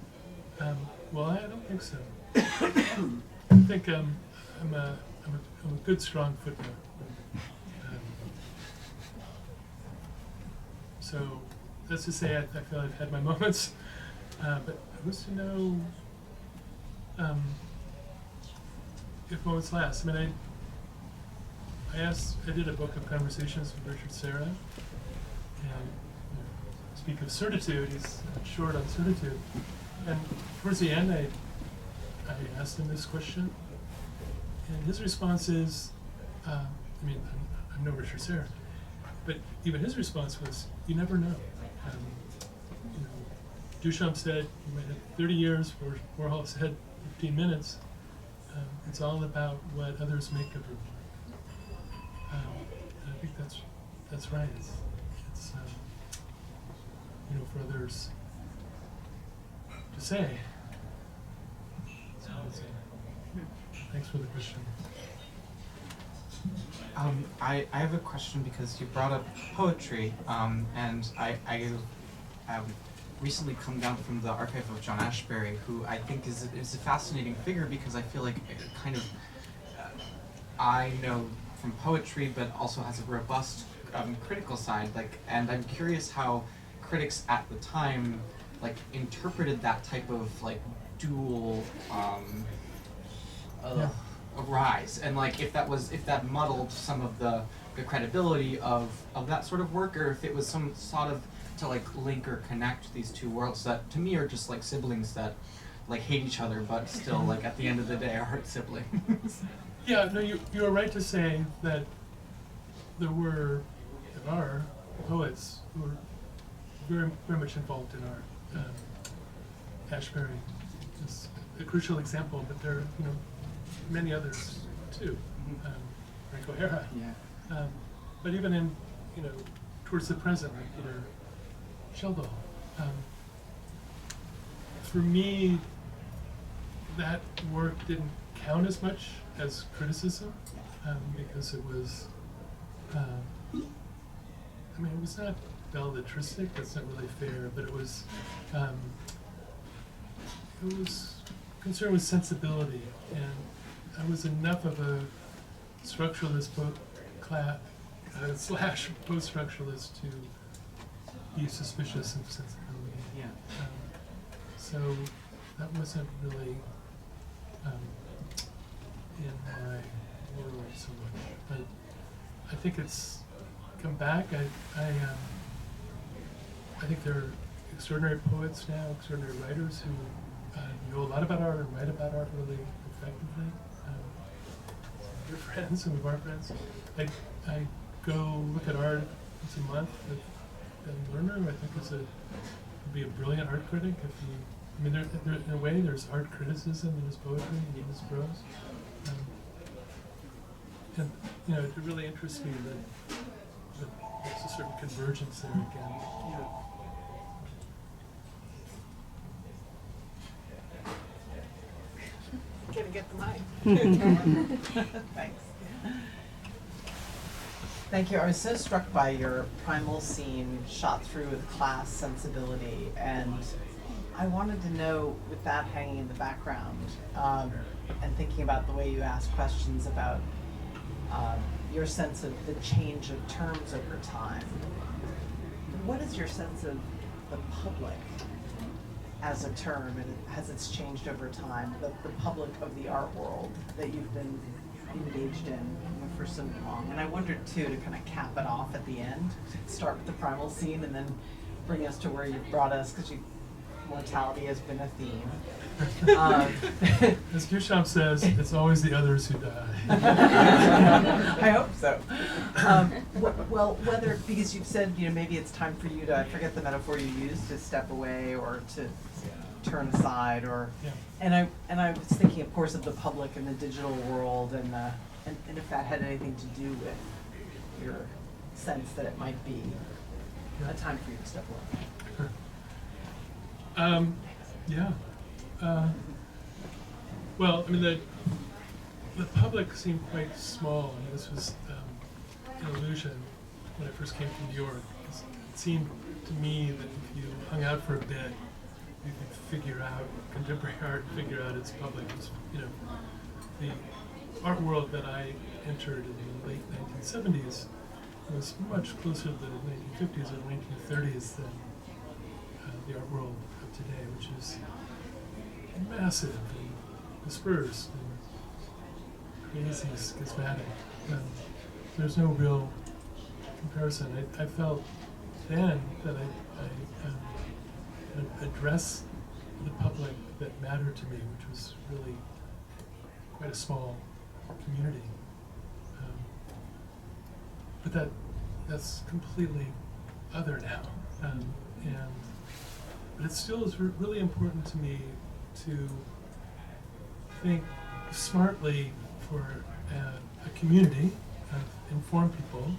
Well, I don't think so. I think I'm a good, strong footnote. So that's to say, I feel I've had my moments, but I wish to know if moments last. I mean, I did a book of conversations with Richard Serra, and speak of certitude, he's short on certitude. And towards the end, I asked him this question, and his response is, I'm no Richard Serra, but even his response was, you never know. Duchamp said, you might have 30 years, Warhol said 15 minutes. It's all about what others make of your work. And I think that's right. It's for others to say. So thanks for the question. I have a question because you brought up poetry, and I recently come down from the archive of John Ashbery, who I think is a fascinating figure because I feel like it kind of I know from poetry, but also has a robust critical side. And I'm curious how critics at the time interpreted that type of dual rise, and if that muddled some of the credibility of that sort of work, or if it was some sort of to link or connect these two worlds that to me are just siblings that hate each other, but still at the end of the day are siblings. Yeah, no, you're right to say that there are poets who were very, very much involved in art. Ashbery is a crucial example, but there are many others too. Frank O'Hara. Yeah. But even in towards the present, like Peter Sheldon. For me, that work didn't count as much as criticism because it was. It was not belletristic. That's not really fair, but it was concerned with sensibility, and I was enough of a structuralist slash post-structuralist to be suspicious of sensibility. Yeah. So that wasn't really in my world so much, but I think it's come back. I think there are extraordinary poets now, extraordinary writers who know a lot about art and write about art really effectively. We're friends and we are friends. I go look at art once a month with Ben Lerner, who I think would be a brilliant art critic. I mean, there, in a way, there's art criticism in his poetry and in his prose. And you know, it really interests me that there's a certain convergence there again. Gonna get the mic. Thanks. Thank you. I was so struck by your primal scene shot through with class sensibility, and I wanted to know, with that hanging in the background, and thinking about the way you ask questions about your sense of the change of terms over time, what is your sense of the public as a term, and has it's changed over time, the public of the art world that you've been engaged in for so long? And I wondered too, to kind of cap it off at the end, start with the primal scene and then bring us to where you've brought us, because mortality has been a theme. As Duchamp says, it's always the others who die. I hope so. Well, whether, because you've said, you know, maybe it's time for you to, I forget the metaphor you used, to step away or to turn aside, or, Yeah. and I was thinking, of course, of the public and the digital world, and if that had anything to do with your sense that it might be a time for you to step away. Yeah. Well, I mean, the public seemed quite small. I mean, this was an illusion when I first came to New York. It seemed to me that if you hung out for a bit, you could figure out contemporary art, figure out its public. It was, you know, the art world that I entered in the late 1970s was much closer to the 1950s or 1930s than the art world of today, which is massive and dispersed and crazy, schismatic. There's no real comparison. I felt then that I address the public that mattered to me, which was really quite a small community. But that's completely other now. But it still is really important to me to think smartly for a community of informed people,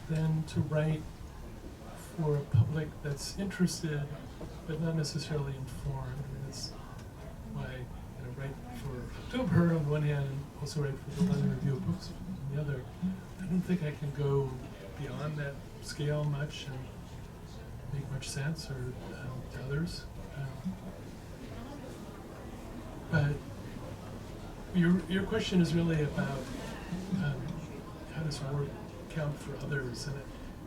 then to write for a public that's interested but not necessarily informed. I mean, that's why I write for October on one hand and also write for the London Review of Books on the other. I don't think I can go beyond that scale much and make much sense or to others. But your question is really about how does work count for others, and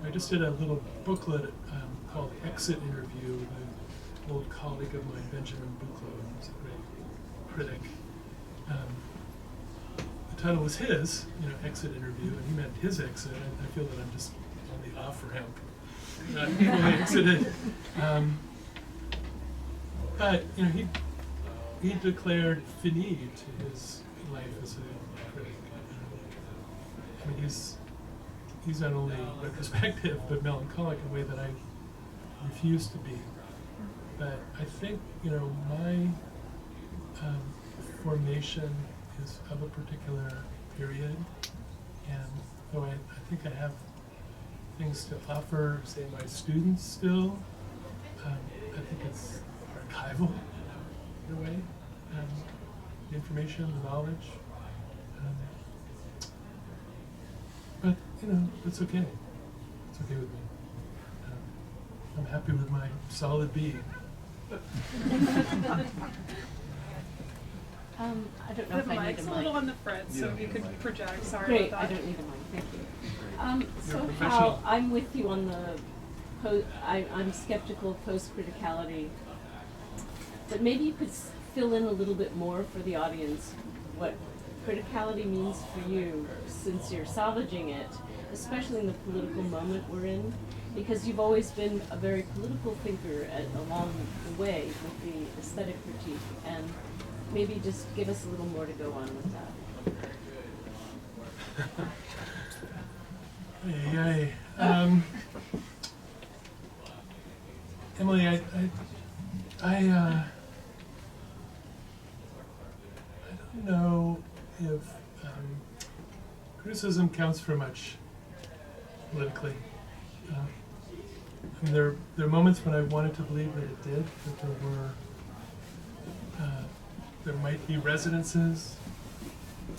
I just did a little booklet called Exit Interview with an old colleague of mine, Benjamin Buchloh, who's a great critic. The title was his, you know, Exit Interview, and he meant his exit. I feel that I'm just on the off ramp, not fully exited. But you know, he declared fini to his life as a critic. I mean, he's not only retrospective but melancholic in a way that I refuse to be. But I think, you know, my formation is of a particular period, and though I think I have things to offer, say, my students still, I think it's archival in a way, the information, the knowledge. But, you know, it's okay. It's okay with me. I'm happy with my solid B. I don't know The if I need mic's a a little mic. on the front, so if you could project. Sorry Great, about I that. don't need a mic, thank you. You're So a Hal, professional. I'm with you on the I'm skeptical of post-criticality, but maybe you could fill in a little bit more for the audience what criticality means for you, since you're salvaging it, especially in the political moment we're in. because you've always been a very political thinker along the way with the aesthetic critique, and maybe just give us a little more to go on with that. Emily, I don't know if criticism counts for much politically. I mean, there are moments when I wanted to believe that it did, that there might be resonances,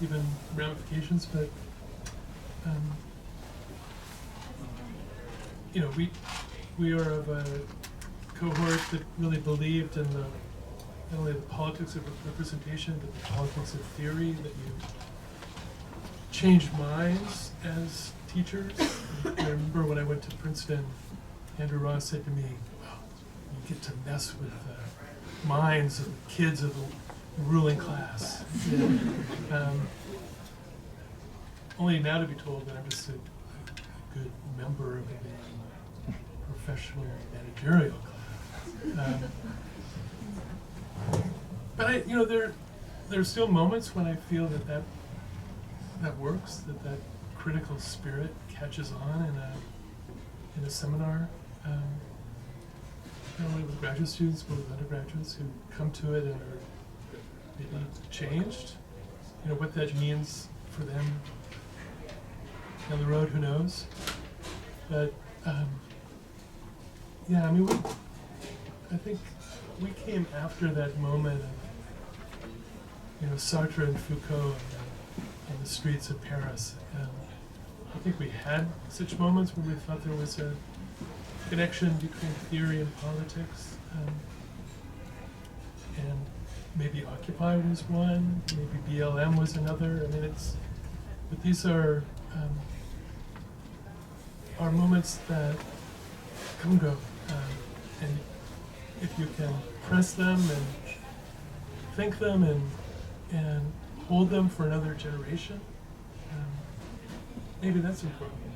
even ramifications, but you know, we are of a cohort that really believed in not only the politics of representation, but the politics of theory, that you change minds as teachers. I remember when I went to Princeton, Andrew Ross said to me, "Well, you get to mess with the minds of the kids of the ruling class." Only now to be told that I'm just a good member of a professional managerial class. But there are still moments when I feel that works, that critical spirit catches on in a seminar, not only with graduate students but with undergraduates who come to it and are maybe changed. What that means for them down the road, who knows? But I think we came after that moment of Sartre and Foucault on the streets of Paris, and I think we had such moments where we thought there was a connection between theory and politics, and maybe Occupy was one, maybe BLM was another. But these are moments that come and go, and if you can press them and think them and hold them for another generation, maybe that's important.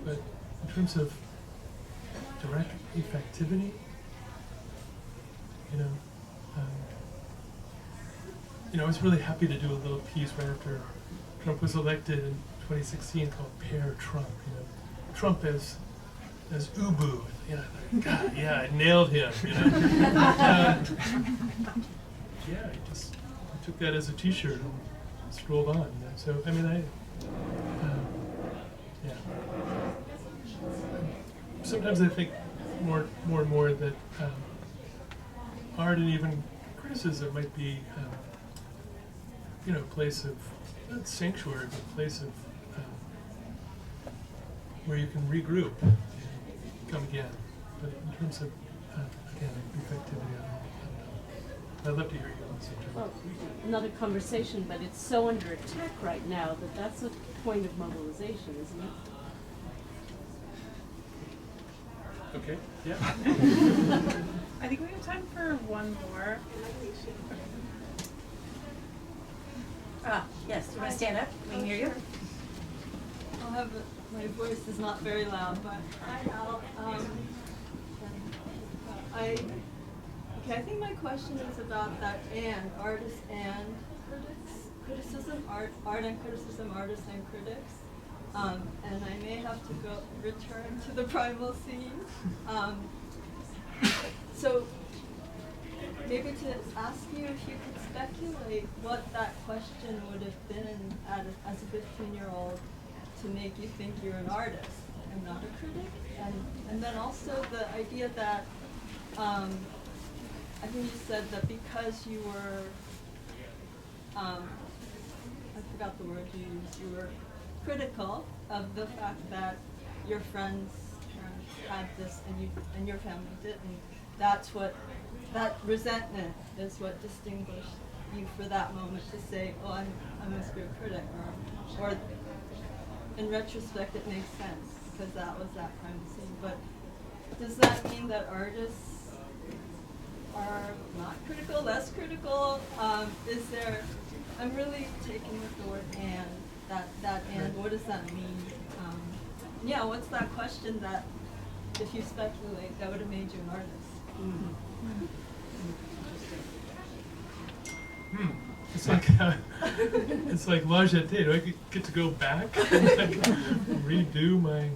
But in terms of direct effectivity, I was really happy to do a little piece right after Trump was elected in 2016 called "Pair Trump." Trump as Ubu. God, yeah, I nailed him. I took that as a T-shirt and strolled on. So sometimes I think more and more that art and even criticism might be a place of not sanctuary, but a place of where you can regroup and come again. But in terms of again effectivity, I don't know. I'd love to hear you on the subject. Well, another conversation, but it's so under attack right now that's a point of mobilization, isn't it? Okay. Yeah. I think we have time for one more. Yes, you want to stand up? We can hear you. I'll have my voice is not very loud, but hi Al. I think my question is about that artist and criticism, art and criticism, artists and critics. And I may have to return to the primal scene. So maybe to ask you if you could speculate what that question would have been as a 15-year-old to make you think you're an artist and not a critic, and then also the idea that I think you said that because you were I forgot the word you used, you were critical of the fact that your friends had this and your family didn't. That's what that resentment is what distinguished you for that moment to say, "Oh, I must be a critic," or in retrospect it makes sense because that was that kind of scene. But does that mean that artists are not critical, less critical? Is there? I'm really taken with the word "and." That and what does that mean? What's that question that if you speculate, that would have made you an artist. It's like it's like la jetée. Do I get to go back and like redo my?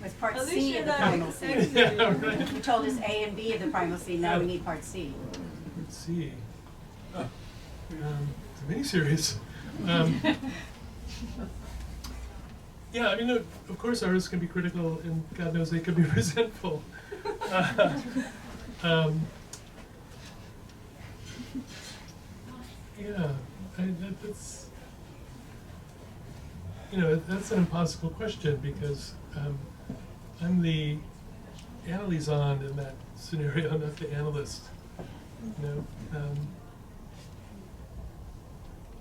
Was part At least C you're of the not primal scene. Yeah, right. You told us A and B of the primal scene, now we need part C. Let's see. It's a miniseries. Yeah, I mean, of course, artists can be critical, and God knows they can be resentful. Yeah, that's, that's an impossible question because I'm the analyson in that scenario, not the analyst.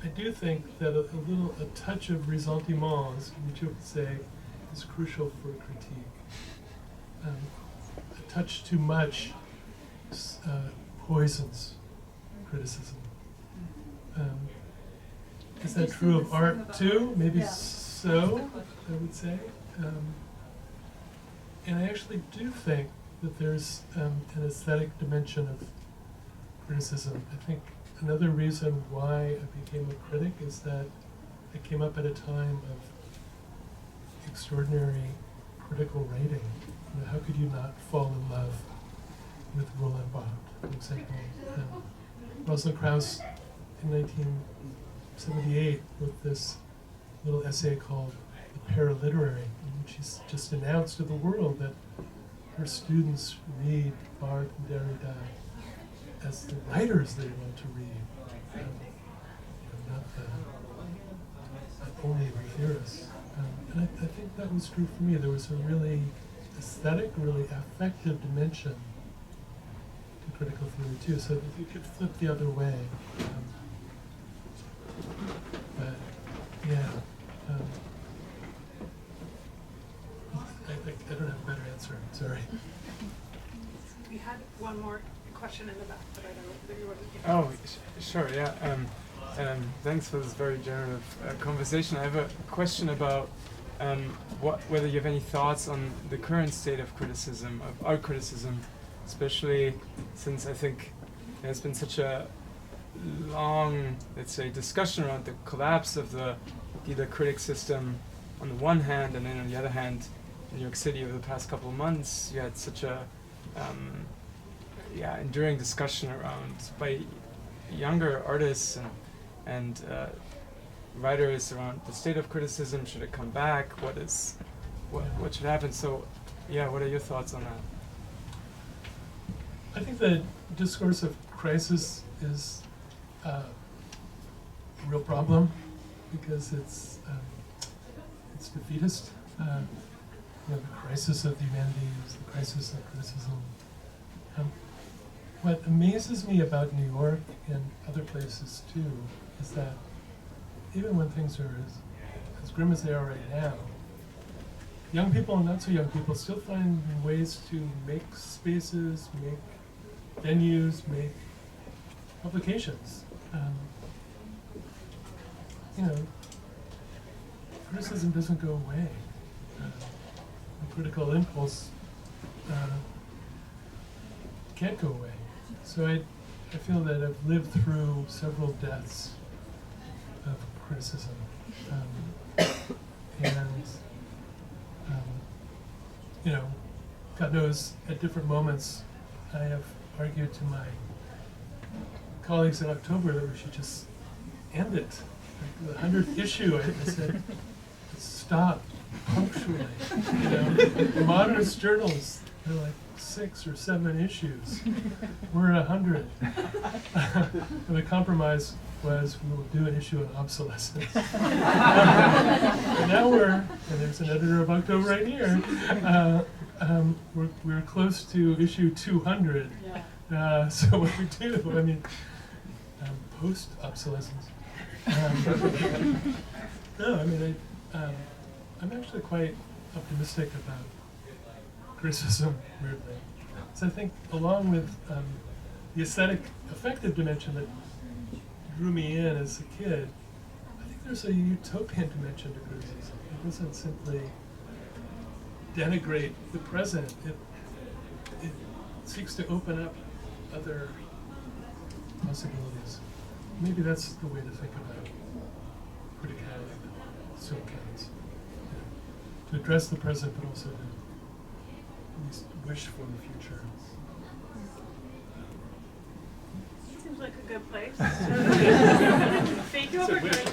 I do think that a touch of ressentiment, as you would say, is crucial for critique. A touch too much poisons criticism. Is that true of art too? Maybe so, I would say. And I actually do think that there's an aesthetic dimension of criticism. I think another reason why I became a critic is that I came up at a time of extraordinary critical writing. How could you not fall in love with Roland Barthes, for example? Rosalind Krauss in 1978 wrote this little essay called The Paraliterary, in which she's just announced to the world that her students read Barthes and Derrida as the writers they want to read, not only the theorists. And I think that was true for me. There was a really aesthetic, really affective dimension to critical theory too, so that you could flip the other way. But yeah, I don't have a better answer. Sorry. We had one more question in the back, but I don't know if you wanted to. Sure, yeah. Thanks for this very generative conversation. I have a question about whether you have any thoughts on the current state of criticism, of art criticism, especially since I think there's been such a long, let's say, discussion around the collapse of the critic system on the one hand, and then on the other hand, in New York City over the past couple of months, you had such a enduring discussion around by younger artists and writers around the state of criticism. Should it come back? What should happen? So, what are your thoughts on that? I think the discourse of crisis is a real problem because it's defeatist. The crisis of the humanities, the crisis of criticism. What amazes me about New York and other places too is that even when things are as grim as they are right now, young people and not so young people still find ways to make spaces, make venues, make publications. Criticism doesn't go away. The critical impulse can't go away. So I feel that I've lived through several deaths of criticism. God knows, at different moments, I have argued to my colleagues in October that we should just end it. Like the 100th issue, I said, stop punctually. Modernist journals, they're like 6 or 7 issues. We're at 100. And the compromise was we will do an issue on obsolescence. And now and there's an editor of October right here, we're close to issue 200. So what we do, post-obsolescence. I'm actually quite optimistic about criticism, weirdly. So I think along with the aesthetic, affective dimension that drew me in as a kid, I think there's a utopian dimension to criticism. It wasn't simply denigrate the present. It seeks to open up other possibilities. Maybe that's the way to think about criticality that still counts. To address the present, but also to at least wish for the future. Seems like a good place. Thank you all for coming.